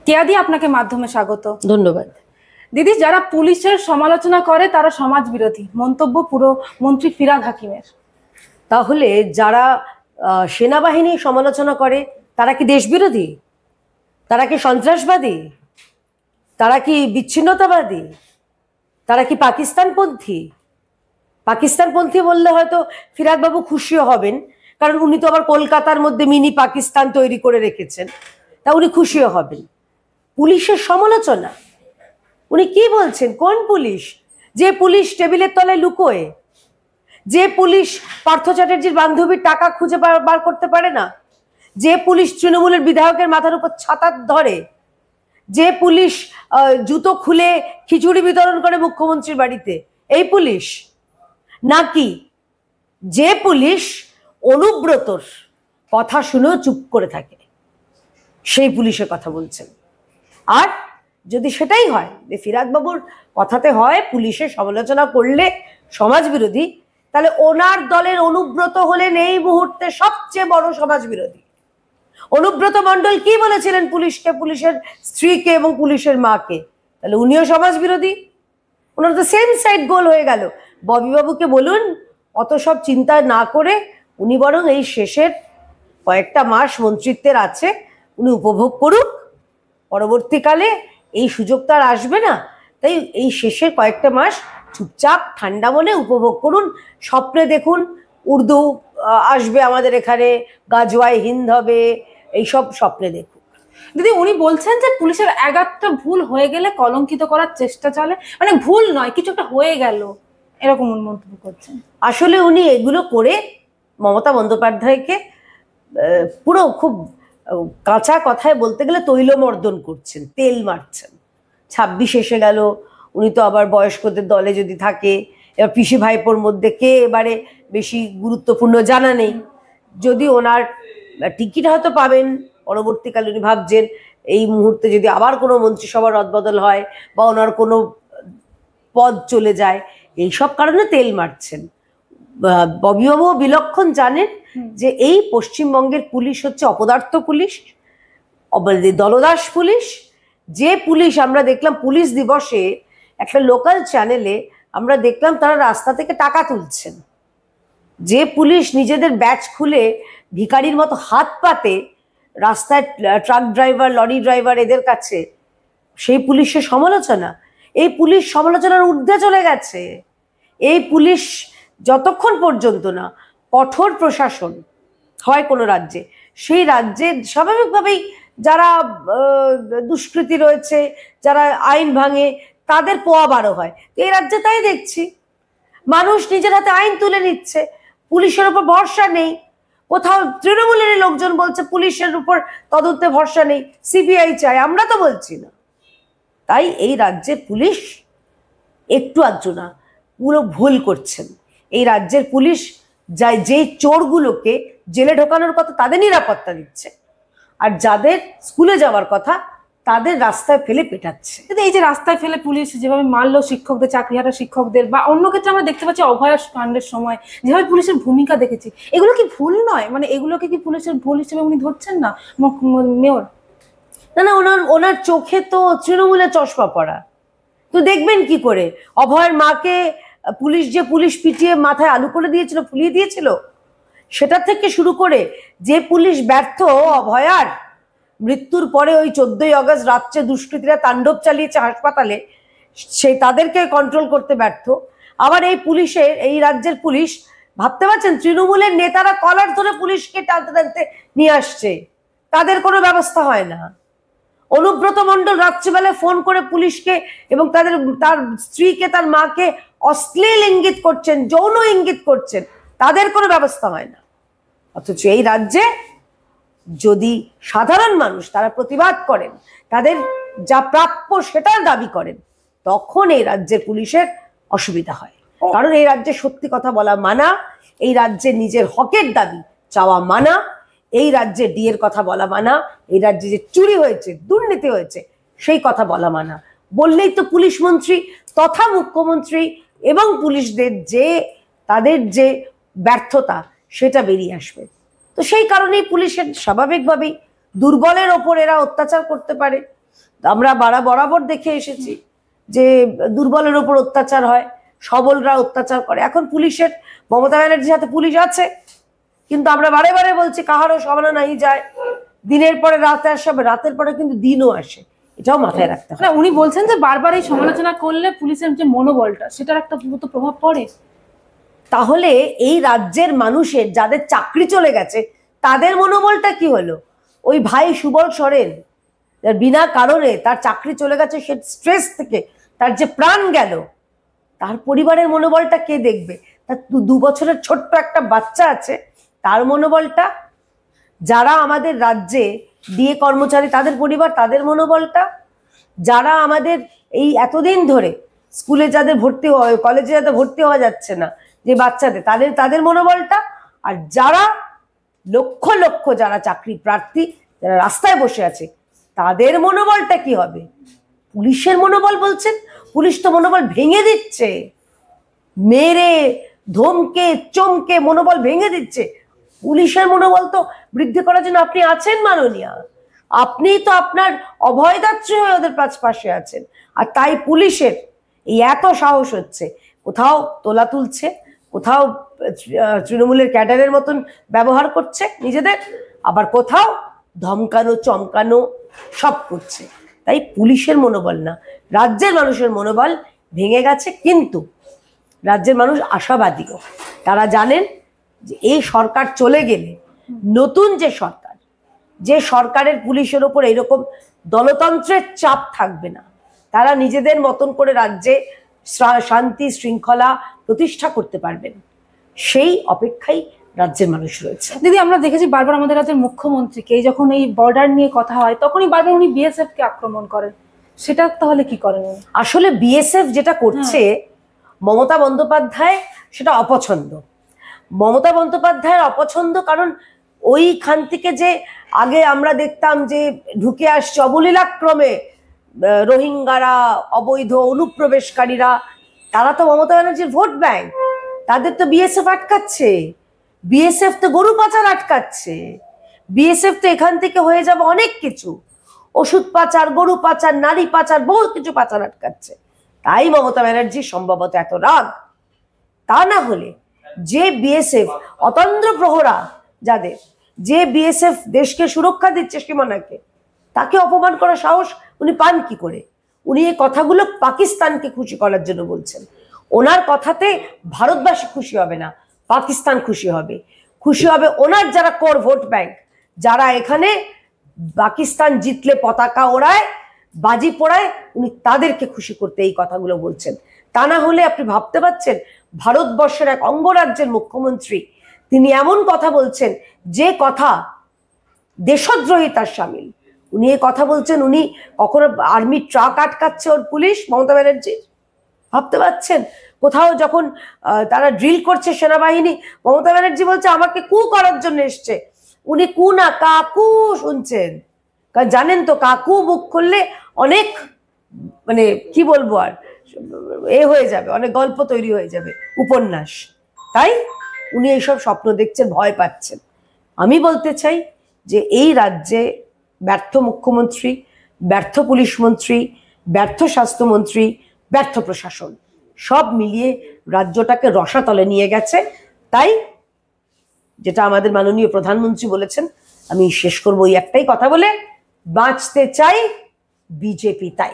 কেয়াদি, আপনাকে মাধ্যমে স্বাগত। ধন্যবাদ। দিদি, যারা পুলিশের সমালোচনা করে তারা সমাজ বিরোধী, মন্তব্য পুরো মন্ত্রী ফিরহাদ হাকিমের। তাহলে যারা সেনাবাহিনী সমালোচনা করে তারা কি দেশ বিরোধী? তারা কি সন্ত্রাসবাদী? তারা কি বিচ্ছিন্নতাবাদী? তারা কি পাকিস্তানপন্থী? পাকিস্তানপন্থী বললে হয়তো ফিরহাদ বাবু খুশিও হবেন, কারণ উনি তো আবার কলকাতার মধ্যে মিনি পাকিস্তান তৈরি করে রেখেছেন, তা উনি খুশিও হবেন। পুলিশের সমালোচনা, উনি কি বলছেন? কোন পুলিশ? যে পুলিশ টেবিলের তলায় লুকোয়, যে পুলিশ পার্থ চ্যাটার্জির বান্ধবীর টাকা খুঁজে বার করতে পারে না, যে পুলিশ তৃণমূলের বিধায়কের মাথার উপর ছাতা ধরে, যে পুলিশ জুতো খুলে খিচুড়ি বিতরণ করে মুখ্যমন্ত্রীর বাড়িতে, এই পুলিশ? নাকি যে পুলিশ অনুব্রতর কথা শুনেও চুপ করে থাকে, সেই পুলিশের কথা বলছেন? আর যদি সেটাই হয় যে ফিরহাদ বাবুর কথাতে হয় পুলিশের সমালোচনা করলে সমাজ বিরোধী, তাহলে ওনার দলের অনুব্রত হলেন এই মুহূর্তে সবচেয়ে বড় সমাজ বিরোধী। অনুব্রত মণ্ডল কি বলেছিলেন পুলিশকে, পুলিশের স্ত্রীকে এবং পুলিশের মাকে? তাহলে উনিও সমাজ বিরোধী। ওনার তো সেম সাইড গোল হয়ে গেল। ববিবাবুকে বলুন অত সব চিন্তা না করে উনি বরং এই শেষের কয়েকটা মাস মন্ত্রিত্বের আছে উনি উপভোগ করুক, পরবর্তীকালে এই সুযোগ তার আসবে না। তাই এই শেষের কয়েকটা মাস চুপচাপ ঠান্ডা মনে উপভোগ করুন। স্বপ্নে দেখুন উর্দু আসবে আমাদের এখানে, গাজওয়াই হিন্দ হবে, এইসব স্বপ্নে দেখুন। দিদি, উনি বলছেন যে পুলিশের এগারটা ভুল হয়ে গেলে কলঙ্কিত করার চেষ্টা চলে, মানে ভুল নয়, কিছু একটা হয়ে গেল, এরকম মন্তব্য করছেন। আসলে উনি এগুলো করে মমতা বন্দ্যোপাধ্যায়কে পুরো খুব কাঁচা কথায় বলতে গেলে তৈলমর্দন করছেন, তেল মারছেন। 26 এসে গেল, উনি তো আবার বয়স্কদের দলে যদি থাকে, এবার পিসি ভাইপোর মধ্যে কে এবারে বেশি গুরুত্বপূর্ণ জানা নেই। যদি ওনার টিকিট হয়তো পাবেন পরবর্তীকালে, উনি ভাবছেন এই মুহূর্তে যদি আবার কোনো মন্ত্রিসভার রদবদল হয় বা ওনার কোনো পদ চলে যায়, এইসব কারণে তেল মারছেন। ববিবাবু বিলক্ষণ জানেন যে এই পশ্চিমবঙ্গের পুলিশ হচ্ছে অপদার্থ পুলিশ, দলদাস পুলিশ। যে পুলিশ আমরা দেখলাম পুলিশ দিবসে একটা লোকাল চ্যানেলে আমরা দেখলাম তারা রাস্তা থেকে টাকা তুলছেন, যে পুলিশ নিজেদের ব্যাচ খুলে ভিখারির মতো হাত পাতে রাস্তায় ট্রাক ড্রাইভার, লরি ড্রাইভার এদের কাছে, সেই পুলিশের সমালোচনা। এই পুলিশ সমালোচনার ঊর্ধ্বে চলে গেছে। এই পুলিশ যতক্ষণ পর্যন্ত না কঠোর প্রশাসন হয় কোনো রাজ্যে, সেই রাজ্যে স্বাভাবিকভাবেই যারা দুষ্কৃতী রয়েছে, যারা আইন ভাঙে, তাদের পোয়া বারো হয়। এই রাজ্যে তাই দেখছি, মানুষ নিজের হাতে আইন তুলে নিচ্ছে, পুলিশের উপর ভরসা নেই। কোথাও তৃণমূলের লোকজন বলছে পুলিশের উপর তদন্তে ভরসা নেই, সিবিআই চাই, আমরা তো বলছি না। তাই এই রাজ্যের পুলিশ একটু আধটু না, পুরো ভুল করছেন। এই রাজ্যের পুলিশ যে চোরগুলোকে জেলে ঢোকানোর কথা তাদের নিরাপত্তা দিচ্ছে, আর যাদের স্কুলে যাওয়ার কথা তাদের রাস্তায় ফেলে পেটাচ্ছে। এই যে রাস্তায় ফেলে পুলিশ যেভাবে মারলো শিক্ষকদের, চাকরিহারা শিক্ষকদের, বা অন্য ক্ষেত্রে আমরা দেখতে পাচ্ছি অভয়া কাণ্ডের সময় যেভাবে পুলিশের ভূমিকা দেখেছি, এগুলো কি ভুল নয়? মানে এগুলোকে কি পুলিশের ভুল হিসেবে উনি ধরছেন না মেয়র? না, ওনার চোখে তো তৃণমূলের চশমা পড়া। তো দেখবেন কি করে অভয়ের মাকে পুলিশ পিটিয়ে মাথায় আলু করে দিয়েছিল, ফুলিয়ে দিয়েছিল, সেটা থেকে শুরু করে যে পুলিশ ব্যর্থ অভয়ার মৃত্যুর পরে ওই 14ই আগস্ট রাত্রে দুষ্কৃতীরা তাণ্ডব চালিয়েছে হাসপাতালে, সেই তাদেরকে কন্ট্রোল করতে ব্যর্থ। আবার এই রাজ্যের পুলিশ, ভাবতে পারছেন তৃণমূলের নেতারা কলার ধরে পুলিশকে টানতে টানতে নিয়ে আসছে, তাদের কোনো ব্যবস্থা হয় না। অনুব্রত মণ্ডল রাত্রিবেলায় ফোন করে পুলিশকে এবং তার স্ত্রীকে, তার মাকে অশ্লীল ইঙ্গিত করছেন, যৌন ইঙ্গিত করছেন, তাদের কোনো ব্যবস্থা হয় না। অথচ এই রাজ্যে যদি সাধারণ মানুষ তারা প্রতিবাদ করেন, তাদের যা প্রাপ্য সেটার দাবি করেন, তখন এই রাজ্যের পুলিশের অসুবিধা হয়। কারণ এই রাজ্যে সত্যি কথা বলা মানা, এই রাজ্যে নিজের হকের দাবি চাওয়া মানা, এই রাজ্যে ডিএর কথা বলা মানা, এই রাজ্যে যে চুরি হয়েছে, দুর্নীতি হয়েছে সেই কথা বলা মানা। বললেই তো পুলিশ মন্ত্রী তথা মুখ্যমন্ত্রী এবং পুলিশদের তাদের যে ব্যর্থতা সেটা বেরিয়ে আসবে। তো সেই কারণেই পুলিশের স্বাভাবিকভাবেই দুর্বলের ওপর এরা অত্যাচার করতে পারে, আমরা বরাবর দেখে এসেছি যে দুর্বলের ওপর অত্যাচার হয়, সবলরা অত্যাচার করে। এখন পুলিশের, মমতা ব্যানার্জির হাতে পুলিশ আছে, কিন্তু আমরা বারে বলছি কাহারও সমানা নাই যায়, দিনের পরে রাতে আসবে, রাতের পরে কিন্তু দিনও আসে, এটাও মাথায় রাখতে হবে। না, উনি বলছেন যে বারবার এই সমালোচনা করলে পুলিশের যে মনোবলটা, সেটার একটা তো প্রভাব পড়ে। তাহলে এই রাজ্যের মানুষের যাদের চাকরি চলে গেছে তাদের মনোবলটা কি হলো? ওই ভাই সুবল সরেন বিনা কারণে তার চাকরি চলে গেছে, সে স্ট্রেস থেকে তার যে প্রাণ গেল, তার পরিবারের মনোবলটা কে দেখবে? তার 2 বছরের ছোট্ট একটা বাচ্চা আছে, তার মনোবলটা, যারা আমাদের রাজ্যে ডিএ কর্মচারী তাদের পরিবার, তাদের মনোবলটা, যারা আমাদের এই এতদিন ধরে স্কুলে যাদের ভর্তি হয়, কলেজে যাদের ভর্তি হওয়া যাচ্ছে না যে বাচ্চাদের, তাদের মনোবলটা, আর যারা লক্ষ লক্ষ যারা চাকরি প্রার্থী, যারা রাস্তায় বসে আছে, তাদের মনোবলটা কি হবে? পুলিশের মনোবল বলছেন, পুলিশ তো মনোবল ভেঙে দিচ্ছে, মেরে ধমকে চমকে মনোবল ভেঙে দিচ্ছে। পুলিশের মনোবল তো বৃদ্ধি করার জন্য আপনি আছেন মাননীয়া, আপনি তো আপনার অভয়দাত্রী হয়ে ওদের পাশে আছেন। আর তাই পুলিশের এই এত সাহস হচ্ছে, কোথাও তোলা তুলছে, কোথাও তৃণমূলের ক্যাডারের মতন ব্যবহার করছে নিজেদের, আবার কোথাও ধমকানো চমকানো সব করছে। তাই পুলিশের মনোবল না, রাজ্যের মানুষের মনোবল ভেঙে গেছে। কিন্তু রাজ্যের মানুষ আশাবাদীও, তারা জানেন যে এই সরকার চলে গেলে নতুন যে সরকারের পুলিশের ওপর এইরকম দলতন্ত্রের চাপ থাকবে না, তারা নিজেদের মতন করে রাজ্যে শান্তি শৃঙ্খলা প্রতিষ্ঠা করতে পারবেন, সেই অপেক্ষায় রাজ্যের মানুষ রয়েছে। দিদি, আমরা দেখেছি বারবার আমাদের রাজ্যের মুখ্যমন্ত্রীকে যখন এই বর্ডার নিয়ে কথা হয় তখনই বারবার উনি বিএসএফ কে আক্রমণ করেন, সেটা তাহলে কি করেন? আসলে বিএসএফ যেটা করছে মমতা বন্দ্যোপাধ্যায়, সেটা অপছন্দ। মমতা বন্দ্যোপাধ্যায়ের অপছন্দ, কারণ ওইখান থেকে যে আগে আমরা দেখতাম যে ঢুকে আসছে অবলীলাক্রমে রোহিঙ্গারা, অবৈধ অনুপ্রবেশকারীরা, তারা তো মমতা ব্যানার্জির ভোট ব্যাংক, তাদের তো বিএসএফ আটকাচ্ছে, বিএসএফ তো গরু পাচার আটকাচ্ছে, বিএসএফ তো এখান থেকে হয়ে যাবে অনেক কিছু, ওষুধ পাচার, গরু পাচার, নারী পাচার, বহু কিছু পাচার আটকাচ্ছে। তাই মমতা ব্যানার্জি সম্ভবত এত রাগ। তা না হলে যে বিএসএফ অতন্দ্র প্রহরা, যাদের, যে বিএসএফ দেশকে সুরক্ষা দিচ্ছে সীমানাকে, তাকে অপমান করার সাহস উনি পান কি করে? উনি এই কথাগুলো পাকিস্তানকে খুশি করার জন্য বলছেন। ওনার কথাতে ভারতবাসী খুশি হবে না, পাকিস্তান খুশি হবে। খুশি হবে ওনার যারা কোর ভোট ব্যাংক, যারা এখানে পাকিস্তান জিতলে পতাকা ওড়ায়, বাজি পোড়ায়, উনি তাদেরকে খুশি করতে এই কথাগুলো বলছেন। তা না হলে আপনি ভাবতে পারছেন ভারতবর্ষের এক অঙ্গরাজ্যের মুখ্যমন্ত্রী, তিনি এমন কথা বলছেন যে কথা দেশদ্রোহিতার সামিল। উনি এই কথা বলছেন, উনি কখনো আর্মি ট্রাক আটকাচ্ছে ওর পুলিশ, মমতা ব্যানার্জির, ভাবতে পারছেন? কোথাও যখন তারা ড্রিল করছে সেনাবাহিনী, মমতা ব্যানার্জি বলছে আমাকে কু করার জন্য এসছে। উনি কু না কাকু শুনছেন, কারণ জানেন তো কাকু মুখ খুললে অনেক, মানে কি বলবো আর, হয়ে যাবে, অনেক গল্প তৈরি হয়ে যাবে, উপন্যাস। তাই উনি এইসব স্বপ্ন দেখছেন, ভয় পাচ্ছেন। আমি বলতে চাই যে এই রাজ্যে ব্যর্থ মুখ্যমন্ত্রী, ব্যর্থ পুলিশ মন্ত্রী, ব্যর্থ স্বাস্থ্যমন্ত্রী, ব্যর্থ প্রশাসন, সব মিলিয়ে রাজ্যটাকে রসাতলে নিয়ে গেছে। তাই যেটা আমাদের মাননীয় প্রধানমন্ত্রী বলেছেন, আমি শেষ করবো ওই একটাই কথা বলে, বাঁচতে চাই বিজেপি তাই।